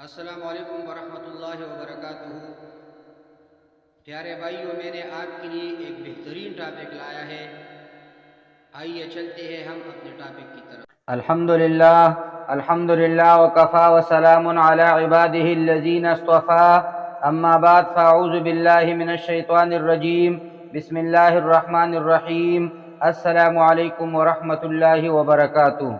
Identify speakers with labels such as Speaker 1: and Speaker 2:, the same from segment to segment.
Speaker 1: السلام علیکم ورحمۃ اللہ وبرکاتہ۔ پیارے بھائیوں، میں نے آپ کے لیے ایک بہترین ٹاپک لایا ہے۔ آئیے چلتے ہیں ہم اپنے ٹاپک کی طرف۔
Speaker 2: الحمدللہ وکفا وسلام علی عبادہ الذین اصطفا، اما بعد فاعوذ باللہ من الشیطان الرجیم، بسم اللہ الرحمن الرحیم۔ السلام علیکم ورحمۃ اللہ وبرکاتہ۔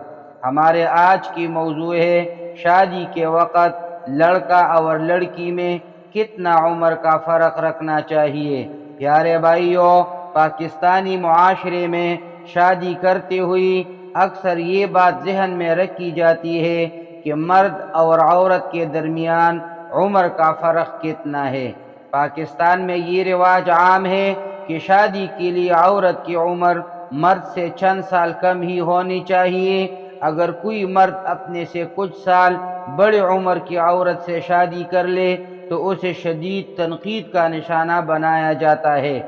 Speaker 2: ہمارے آج کی موضوع ہے شادی کے وقت لڑکا اور لڑکی میں کتنا عمر کا فرق رکھنا چاہیے۔ پیارے بھائیوں، پاکستانی معاشرے میں شادی کرتے ہوئی اکثر یہ بات ذہن میں رکھی جاتی ہے کہ مرد اور عورت کے درمیان عمر کا فرق کتنا ہے۔ پاکستان میں یہ رواج عام ہے کہ شادی کے لیے عورت کی عمر مرد سے چند سال کم ہی ہونی چاہیے۔ اگر کوئی مرد اپنے سے کچھ سال بڑی عمر کی عورت سے شادی کر لے تو اسے شدید تنقید کا نشانہ بنایا جاتا ہے۔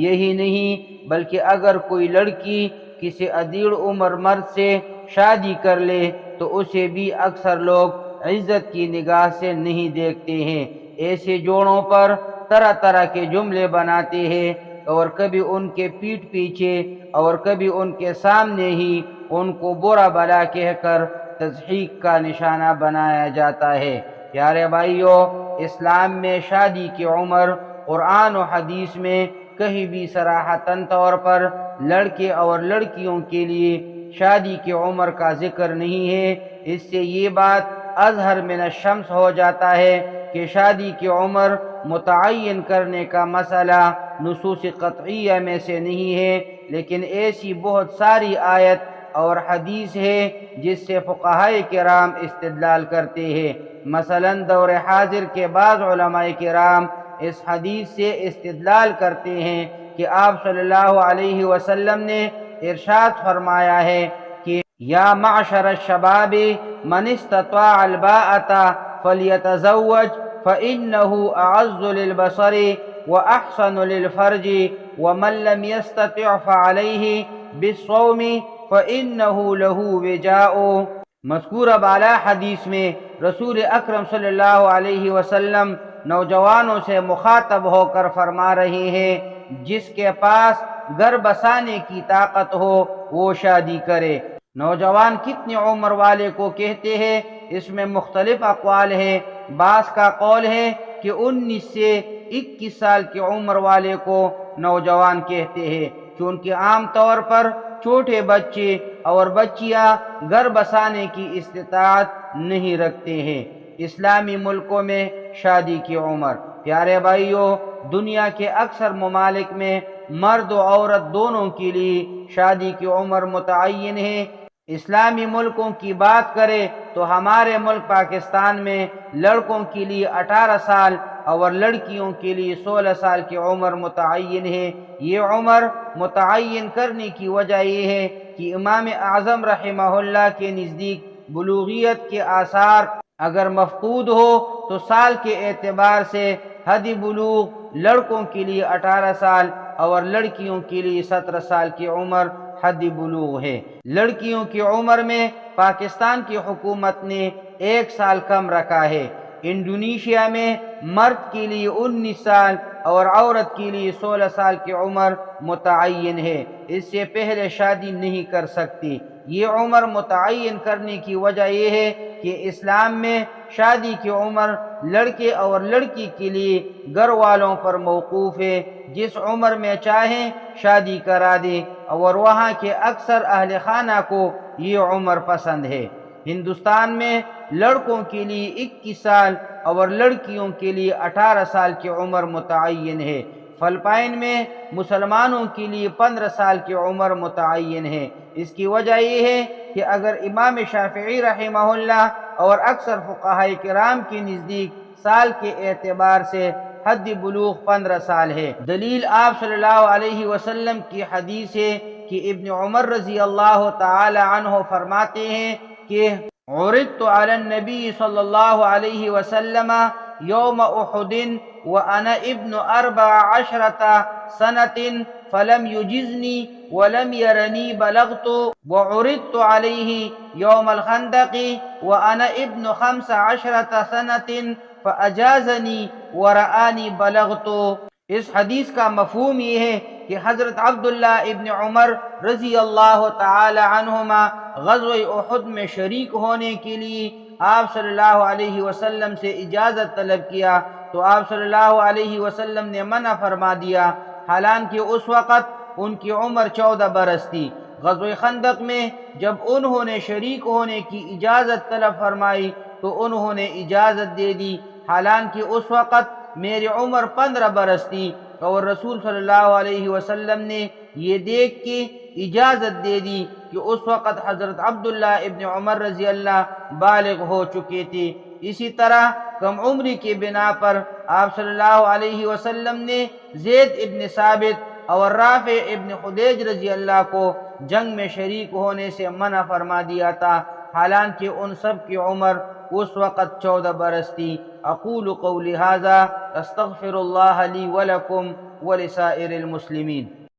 Speaker 2: یہی نہیں بلکہ اگر کوئی لڑکی کسی ادیڑ عمر مرد سے شادی کر لے تو اسے بھی اکثر لوگ عزت کی نگاہ سے نہیں دیکھتے ہیں۔ ایسے جوڑوں پر طرح طرح کے جملے بناتے ہیں اور کبھی ان کے پیٹھ پیچھے اور کبھی ان کے سامنے ہی ان کو برا بھلا کہہ کر تضحیک کا نشانہ بنایا جاتا ہے۔ پیارے بھائیوں، اسلام میں شادی کی عمر قرآن و حدیث میں کہیں بھی صراحتاً طور پر لڑکے اور لڑکیوں کے لیے شادی کی عمر کا ذکر نہیں ہے۔ اس سے یہ بات اظہر من الشمس ہو جاتا ہے کہ شادی کی عمر متعین کرنے کا مسئلہ نصوص قطعیہ میں سے نہیں ہے، لیکن ایسی بہت ساری آیت اور حدیث ہے جس سے فقہائے کرام استدلال کرتے ہیں۔ مثلاً دور حاضر کے بعض علماء کرام اس حدیث سے استدلال کرتے ہیں کہ آپ صلی اللہ علیہ وسلم نے ارشاد فرمایا ہے کہ یا معشر الشباب من استطاع الباءۃ فلیتزوج فإنہ اعز للبصر واحسن للفرج ومن لم يستطع فعلیہ بالصوم فإنہ لہ وجاء۔ مذکورہ بالا حدیث میں رسول اکرم صلی اللہ علیہ وسلم نوجوانوں سے مخاطب ہو کر فرما رہے ہیں جس کے پاس گھر بسانے کی طاقت ہو وہ شادی کرے۔ نوجوان کتنی عمر والے کو کہتے ہیں، اس میں مختلف اقوال ہیں۔ بعض کا قول ہے کہ 19 سے 21 سال کی عمر والے کو نوجوان کہتے ہیں، چونکہ عام طور پر چھوٹے بچے اور بچیاں گھر بسانے کی استطاعت نہیں رکھتے ہیں۔ اسلامی ملکوں میں شادی کی عمر، پیارے بھائیوں، دنیا کے اکثر ممالک میں مرد و عورت دونوں کے لیے شادی کی عمر متعین ہے۔ اسلامی ملکوں کی بات کریں تو ہمارے ملک پاکستان میں لڑکوں کے لیے 18 سال اور لڑکیوں کے لیے 16 سال کی عمر متعین ہے۔ یہ عمر متعین کرنے کی وجہ یہ ہے کہ امام اعظم رحمہ اللہ کے نزدیک بلوغیت کے آثار اگر مفقود ہو تو سال کے اعتبار سے حد بلوغ لڑکوں کے لیے 18 سال اور لڑکیوں کے لیے 17 سال کی عمر حد بلوغ ہے۔ لڑکیوں کی عمر میں پاکستان کی حکومت نے 1 سال کم رکھا ہے۔ انڈونیشیا میں مرد کے لیے 19 سال اور عورت کے لیے 16 سال کی عمر متعین ہے، اس سے پہلے شادی نہیں کر سکتی۔ یہ عمر متعین کرنے کی وجہ یہ ہے کہ اسلام میں شادی کی عمر لڑکے اور لڑکی کے لیے گھر والوں پر موقوف ہے، جس عمر میں چاہیں شادی کرا دیں، اور وہاں کے اکثر اہل خانہ کو یہ عمر پسند ہے۔ ہندوستان میں لڑکوں کے لیے 21 سال اور لڑکیوں کے لیے 18 سال کی عمر متعین ہے۔ فلپائن میں مسلمانوں کے لیے 15 سال کی عمر متعین ہے۔ اس کی وجہ یہ ہے کہ اگر امام شافعی رحمہ اللہ اور اکثر فقہاء کرام کے نزدیک سال کے اعتبار سے حد بلوغ 15 سال ہے۔ دلیل آپ صلی اللہ علیہ وسلم کی حدیث ہے کہ ابن عمر رضی اللہ تعالی عنہ فرماتے ہیں کہ عرضت علی النبی صلی اللہ علیہ وسلم یوم احد وانا ابن 14 سنة فلم یجزنی ولم يرني بلغت وعرضت عليه يوم الخندق وأنا ابن 15 سنة فأجازني ورآني بلغت۔ اس حدیث کا مفہوم یہ ہے کہ حضرت عبداللہ ابن عمر رضی اللہ تعالی عنہما غزوہ احد میں شریک ہونے کے لیے آپ صلی اللہ علیہ وسلم سے اجازت طلب کیا تو آپ صلی اللہ علیہ وسلم نے منع فرما دیا، حالانکہ اس وقت ان کی عمر 14 برس تھی۔ غزوہ خندق میں جب انہوں نے شریک ہونے کی اجازت طلب فرمائی تو انہوں نے اجازت دے دی، حالانکہ اس وقت میری عمر 15 برس تھی، اور رسول صلی اللہ علیہ وسلم نے یہ دیکھ کے اجازت دے دی کہ اس وقت حضرت عبداللہ ابن عمر رضی اللہ بالغ ہو چکے تھے۔ اسی طرح کم عمری کی بنا پر آپ صلی اللہ علیہ وسلم نے زید ابن ثابت اور رافع ابن خدیج رضی اللہ کو جنگ میں شریک ہونے سے منع فرما دیا تھا، حالانکہ ان سب کی عمر اس وقت 14 برس تھی۔ اقول قولی ھذا استغفر اللہ لی ولکم ولسائر المسلمین۔